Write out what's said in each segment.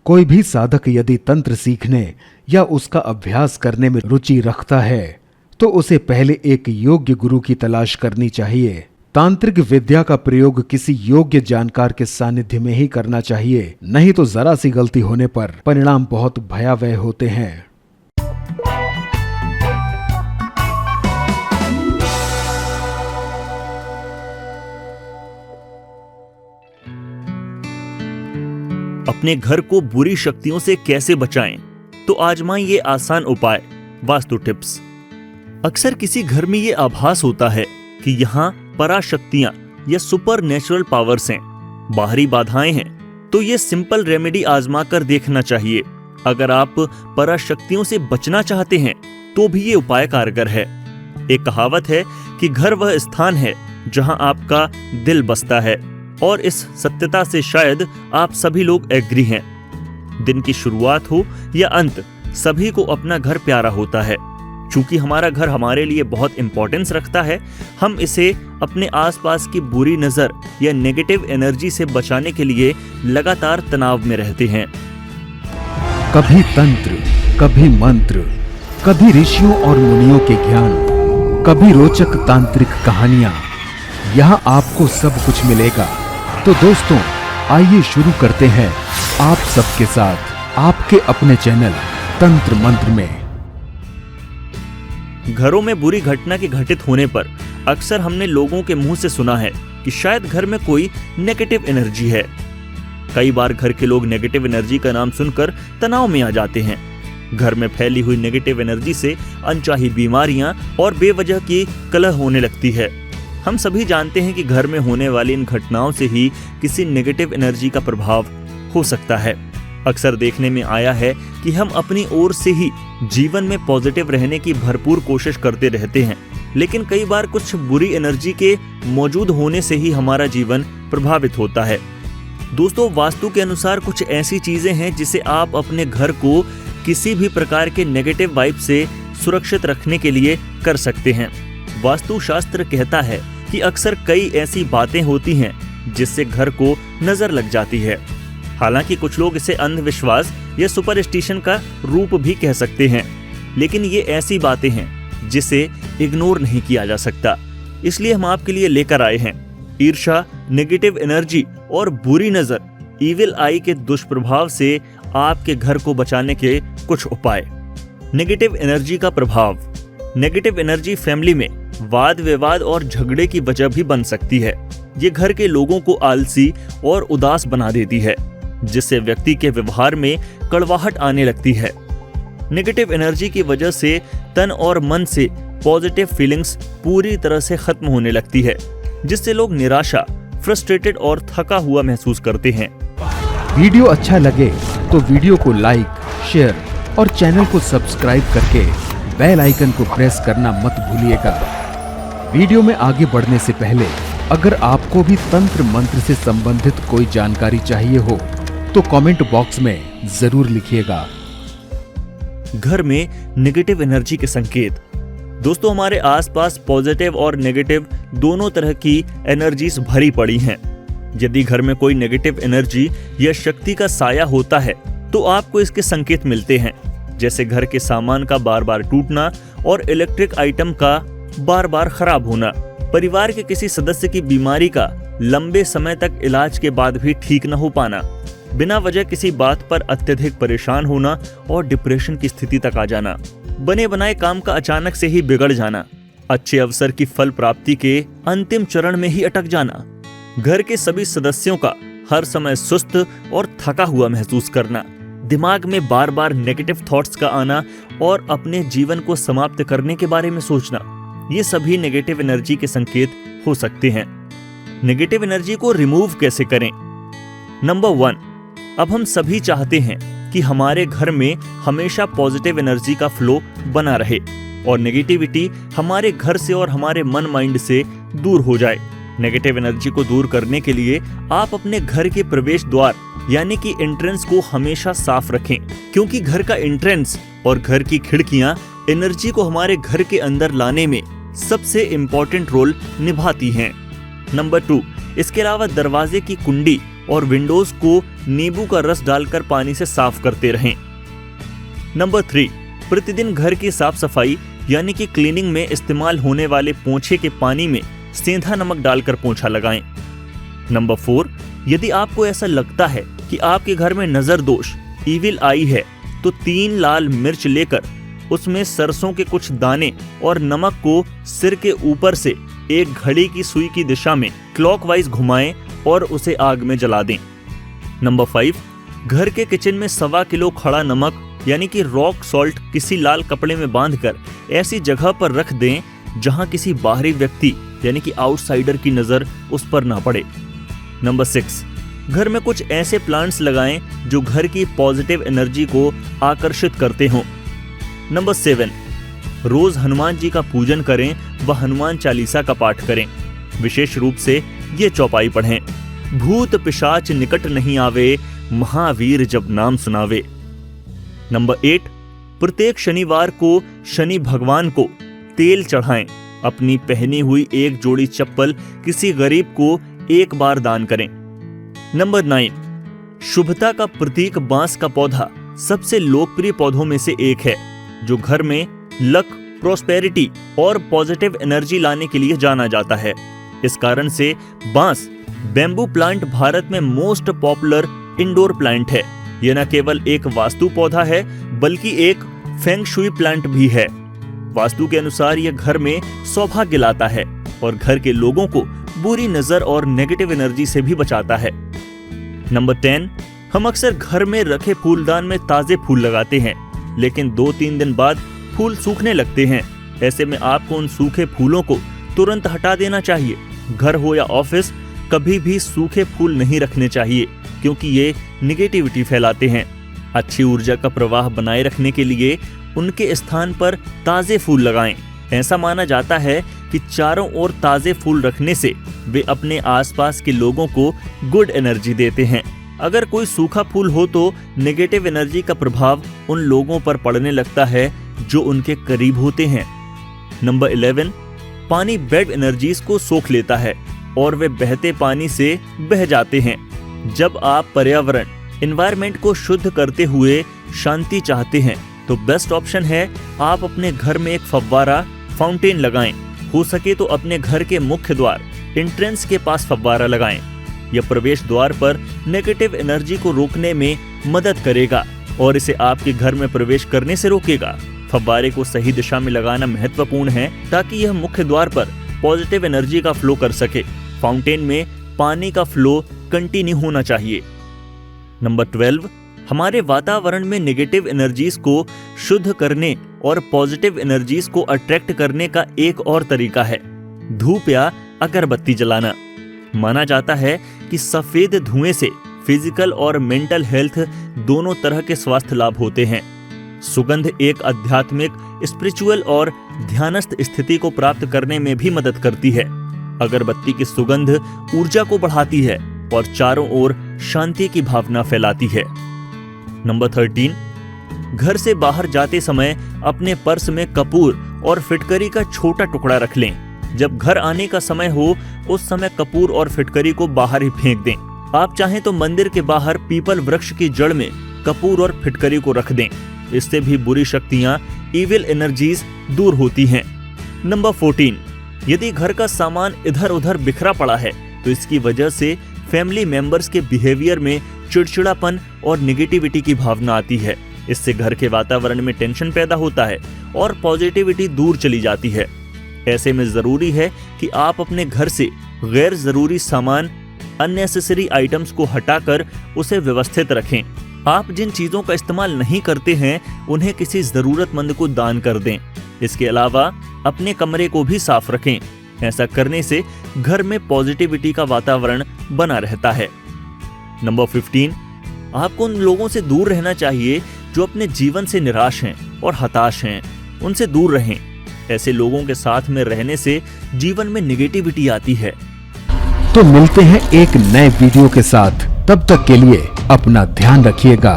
कोई भी साधक यदि तंत्र सीखने या उसका अभ्यास करने में रुचि रखता है तो उसे पहले एक योग्य गुरु की तलाश करनी चाहिए। तांत्रिक विद्या का प्रयोग किसी योग्य जानकार के सानिध्य में ही करना चाहिए, नहीं तो जरा सी गलती होने पर परिणाम बहुत भयावह होते हैं। अपने घर को बुरी शक्तियों से कैसे बचाएं? तो आजमाएं ये आसान उपाय, वास्तु टिप्स। अक्सर किसी घर में ये आभास होता है कि यहाँ पराशक्तियां या सुपर नेचुरल पावर्स हैं, बाहरी बाधाएं हैं, तो ये सिंपल रेमेडी आजमा कर देखना चाहिए। अगर आप पराशक्तियों से बचना चाहते हैं तो भी ये उपाय कारगर है। एक कहावत है कि घर वह स्थान है जहां आपका दिल बसता है, और इस सत्यता से शायद आप सभी लोग एग्री हैं। दिन की शुरुआत हो या अंत, सभी को अपना घर प्यारा होता है। चूंकि हमारा घर हमारे लिए बहुत इंपॉर्टेंस रखता है, हम इसे अपने आसपास की बुरी नजर या नेगेटिव एनर्जी से बचाने के लिए लगातार तनाव में रहते हैं। कभी तंत्र, कभी मंत्र, कभी ऋषियों और मुनियों के ज्ञान, कभी रोचक तांत्रिक कहानियां, यहाँ आपको सब कुछ मिलेगा। तो दोस्तों, आइए शुरू करते हैं आप सबके साथ आपके अपने चैनल तंत्र मंत्र में। घरों में बुरी घटना के घटित होने पर अक्सर हमने लोगों के मुंह से सुना है कि शायद घर में कोई नेगेटिव एनर्जी है। कई बार घर के लोग नेगेटिव एनर्जी का नाम सुनकर तनाव में आ जाते हैं। घर में फैली हुई नेगेटिव एनर्जी से अनचाही बीमारियां और बेवजह की कलह होने लगती है। हम सभी जानते हैं कि घर में होने वाली इन घटनाओं से ही किसी नेगेटिव एनर्जी का प्रभाव हो सकता है। अक्सर देखने में आया है कि हम अपनी ओर से ही जीवन में पॉजिटिव रहने की भरपूर कोशिश करते रहते हैं, लेकिन कई बार कुछ बुरी एनर्जी के मौजूद होने से ही हमारा जीवन प्रभावित होता है। दोस्तों, वास्तु के अनुसार कुछ ऐसी चीजें हैं जिसे आप अपने घर को किसी भी प्रकार के नेगेटिव वाइब से सुरक्षित रखने के लिए कर सकते हैं। वास्तु शास्त्र कहता है कि अक्सर कई ऐसी बातें होती हैं जिससे घर को नजर लग जाती है। हालांकि कुछ लोग इसे अंधविश्वास या सुपरस्टिशन का रूप भी कह सकते हैं, लेकिन ये ऐसी बातें हैं जिसे इग्नोर नहीं किया जा सकता। इसलिए हम आपके लिए लेकर आए हैं ईर्ष्या, नेगेटिव एनर्जी और बुरी नजर, इविल आई के दुष्प्रभाव से आपके घर को बचाने के कुछ उपाय। नेगेटिव एनर्जी का प्रभाव। नेगेटिव एनर्जी फैमिली में वाद विवाद और झगड़े की वजह भी बन सकती है। ये घर के लोगों को आलसी और उदास बना देती है, जिससे व्यक्ति के व्यवहार में कड़वाहट आने लगती है। नेगेटिव एनर्जी की वजह से तन और मन से पॉजिटिव फीलिंग्स पूरी तरह से खत्म होने लगती है, जिससे लोग निराशा, फ्रस्ट्रेटेड और थका हुआ महसूस करते हैं। वीडियो अच्छा लगे तो वीडियो को लाइक, शेयर और चैनल को सब्सक्राइब करके बेल आइकन को प्रेस करना मत भूलिएगा। वीडियो में आगे बढ़ने से पहले अगर आपको भी तंत्र मंत्र से संबंधित कोई जानकारी चाहिए हो तो कमेंट बॉक्स में जरूर लिखिएगा। घर में नेगेटिव एनर्जी के संकेत। दोस्तों, हमारे आसपास पॉजिटिव और नेगेटिव दोनों तरह की एनर्जीज भरी पड़ी हैं। यदि घर में कोई नेगेटिव एनर्जी या शक्ति का साया होता है तो आपको इसके संकेत मिलते हैं, जैसे घर के सामान का बार बार टूटना और इलेक्ट्रिक आइटम का बार बार खराब होना, परिवार के किसी सदस्य की बीमारी का लंबे समय तक इलाज के बाद भी ठीक न हो पाना, बिना वजह किसी बात पर अत्यधिक परेशान होना और डिप्रेशन की स्थिति तक आ जाना, बने बनाए काम का अचानक से ही बिगड़ जाना, अच्छे अवसर की फल प्राप्ति के अंतिम चरण में ही अटक जाना, घर के सभी सदस्यों का हर समय सुस्त और थका हुआ महसूस करना, दिमाग में बार बार नेगेटिव थॉट्स का आना और अपने जीवन को समाप्त करने के बारे में सोचना, ये सभी नेगेटिव एनर्जी के संकेत हो सकते हैं। नेगेटिव एनर्जी को रिमूव कैसे करें? नंबर 1, अब हम सभी चाहते हैं कि हमारे घर में हमेशा पॉजिटिव एनर्जी का फ्लो बना रहे और नेगेटिविटी हमारे घर से और हमारे मन माइंड से दूर हो जाए। नेगेटिव एनर्जी को दूर करने के लिए आप अपने घर के प्रवेश द्वार यानी कि एंट्रेंस को हमेशा साफ रखें, क्योंकि घर का एंट्रेंस और घर की खिड़कियां एनर्जी को हमारे घर के अंदर लाने में सबसे इम्पोर्टेंट रोल निभाती हैं। नंबर 2, इसके अलावा दरवाजे की कुंडी और विंडोज को नींबू का रस डालकर पानी से साफ करते रहें। नंबर 3, प्रतिदिन घर की साफ सफाई यानी कि क्लीनिंग में इस्तेमाल होने वाले पोंछे के पानी में सेंधा नमक डालकर पोंछा लगाएं। नंबर 4, यदि आपको ऐसा लगता है कि आपके घर में नजर दोष ईविल आई है तो 3 लाल मिर्च लेकर उसमें सरसों के कुछ दाने और नमक को सिर के ऊपर से एक घड़ी की सुई की दिशा में क्लॉकवाइज घुमाएं और उसे आग में जला दें। नंबर 5, घर के किचन में 1.25 किलो खड़ा नमक यानी कि रॉक सॉल्ट किसी लाल कपड़े में बांधकर ऐसी जगह पर रख दें जहां किसी बाहरी व्यक्ति यानी कि आउटसाइडर की नजर उस पर ना पड़े। नंबर 6, घर में कुछ ऐसे प्लांट्स लगाएं जो घर की पॉजिटिव एनर्जी को आकर्षित करते हों। नंबर 7, रोज हनुमान जी का पूजन करें व हनुमान चालीसा का पाठ करें। विशेष रूप से ये चौपाई पढ़ें, भूत पिशाच निकट नहीं आवे, महावीर जब नाम सुनावे। नंबर 8, प्रत्येक शनिवार को शनि भगवान को तेल चढ़ाएं। अपनी पहनी हुई एक जोड़ी चप्पल किसी गरीब को एक बार दान करें। नंबर 9, शुभता का प्रतीक बांस का पौधा सबसे लोकप्रिय पौधों में से एक है जो घर में लक, प्रोस्पेरिटी और पॉजिटिव एनर्जी लाने के लिए जाना जाता है। इस कारण से बांस बैम्बू प्लांट भारत में मोस्ट पॉपुलर इंडोर प्लांट है। यह न केवल एक वास्तु पौधा है बल्कि एक फेंग शुई प्लांट भी है। वास्तु के अनुसार यह घर में सौभाग्य लाता है और घर के लोगों को बुरी नजर और नेगेटिव एनर्जी से भी बचाता है। नंबर 10, हम अक्सर घर में रखे फूलदान में ताजे फूल लगाते हैं लेकिन 2-3 दिन बाद फूल सूखने लगते हैं। ऐसे में आपको उन सूखे फूलों को तुरंत हटा देना चाहिए। घर हो या ऑफिस, कभी भी सूखे फूल नहीं रखने चाहिए क्योंकि ये निगेटिविटी फैलाते हैं। अच्छी ऊर्जा का प्रवाह बनाए रखने के लिए उनके स्थान पर ताजे फूल लगाएं। ऐसा माना जाता है कि चारों ओर ताजे फूल रखने से वे अपने आसपास के लोगों को गुड एनर्जी देते हैं। अगर कोई सूखा फूल हो तो नेगेटिव एनर्जी का प्रभाव उन लोगों पर पड़ने लगता है जो उनके करीब होते हैं। नंबर 11, पानी बैड एनर्जीज को सोख लेता है और वे बहते पानी से बह जाते हैं। जब आप पर्यावरण एनवायरनमेंट को शुद्ध करते हुए शांति चाहते हैं तो बेस्ट ऑप्शन है आप अपने घर में एक फव्वारा फाउंटेन लगाएं। हो सके तो अपने घर के मुख्य द्वार एंट्रेंस के पास फव्वारा लगाएं। यह प्रवेश द्वार पर नेगेटिव एनर्जी को रोकने में मदद करेगा और इसे आपके घर में प्रवेश करने से रोकेगा। फव्वारे को सही दिशा में लगाना महत्वपूर्ण है ताकि यह मुख्य द्वार पर पॉजिटिव एनर्जी का फ्लो कर सके। फाउंटेन में पानी का फ्लो कंटिन्यू होना चाहिए। नंबर 12, हमारे वातावरण में नेगेटिव एनर्जीज को शुद्ध करने और पॉजिटिव एनर्जीज को अट्रैक्ट करने का एक और तरीका है धूप या अगरबत्ती जलाना। माना जाता है कि सफेद धुएं से फिजिकल और मेंटल हेल्थ दोनों तरह के स्वास्थ्य लाभ होते हैं। सुगंध एक आध्यात्मिक, स्पिरिचुअल और ध्यानस्थ स्थिति को प्राप्त करने में भी मदद करती है। अगरबत्ती की सुगंध ऊर्जा को बढ़ाती है और चारों ओर शांति की भावना फैलाती है। नंबर 13, घर से बाहर जाते समय अपने पर्स में कपूर और फिटकरी का छोटा टुकड़ा रख लें। जब घर आने का समय हो उस समय कपूर और फिटकरी को बाहर ही फेंक दें। आप चाहें तो मंदिर के बाहर पीपल वृक्ष की जड़ में कपूर और फिटकरी को रख दें। इससे भी बुरी शक्तियां, इविल एनर्जीज दूर होती हैं। नंबर 14, यदि घर का सामान इधर उधर बिखरा पड़ा है तो इसकी वजह से फैमिली मेंबर्स के बिहेवियर में चिड़चिड़ापन और नेगेटिविटी की भावना आती है। इससे घर के वातावरण में टेंशन पैदा होता है और पॉजिटिविटी दूर चली जाती है। ऐसे में जरूरी है कि आप अपने घर से गैर जरूरी सामान, अननेसेसरी आइटम्स को हटाकर उसे व्यवस्थित रखें। आप जिन चीजों का इस्तेमाल नहीं करते हैं उन्हें किसी जरूरतमंद को दान कर दें। इसके अलावा अपने कमरे को भी साफ रखें। ऐसा करने से घर में पॉजिटिविटी का वातावरण बना रहता है। नंबर 15, आपको उन लोगों से दूर रहना चाहिए जो अपने जीवन से निराश हैं और हताश हैं। उनसे दूर रहें। ऐसे लोगों के साथ में रहने से जीवन में नेगेटिविटी आती है। तो मिलते हैं एक नए वीडियो के साथ। तब तक के लिए अपना ध्यान रखिएगा।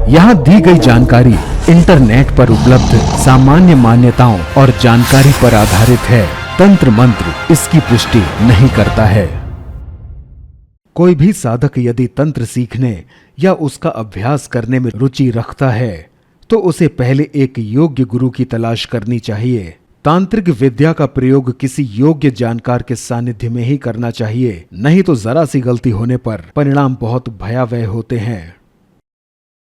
यहाँ दी गई जानकारी इंटरनेट पर उपलब्ध सामान्य मान्यताओं और जानकारी पर आधारित है। तंत्र मंत्र इसकी पुष्टि नहीं करता है। कोई भी साधक यदि तंत्र सीखने या उसका अभ्यास करने में रुचि रखता है तो उसे पहले एक योग्य गुरु की तलाश करनी चाहिए। तांत्रिक विद्या का प्रयोग किसी योग्य जानकार के सानिध्य में ही करना चाहिए, नहीं तो जरा सी गलती होने पर परिणाम बहुत भयावह होते हैं।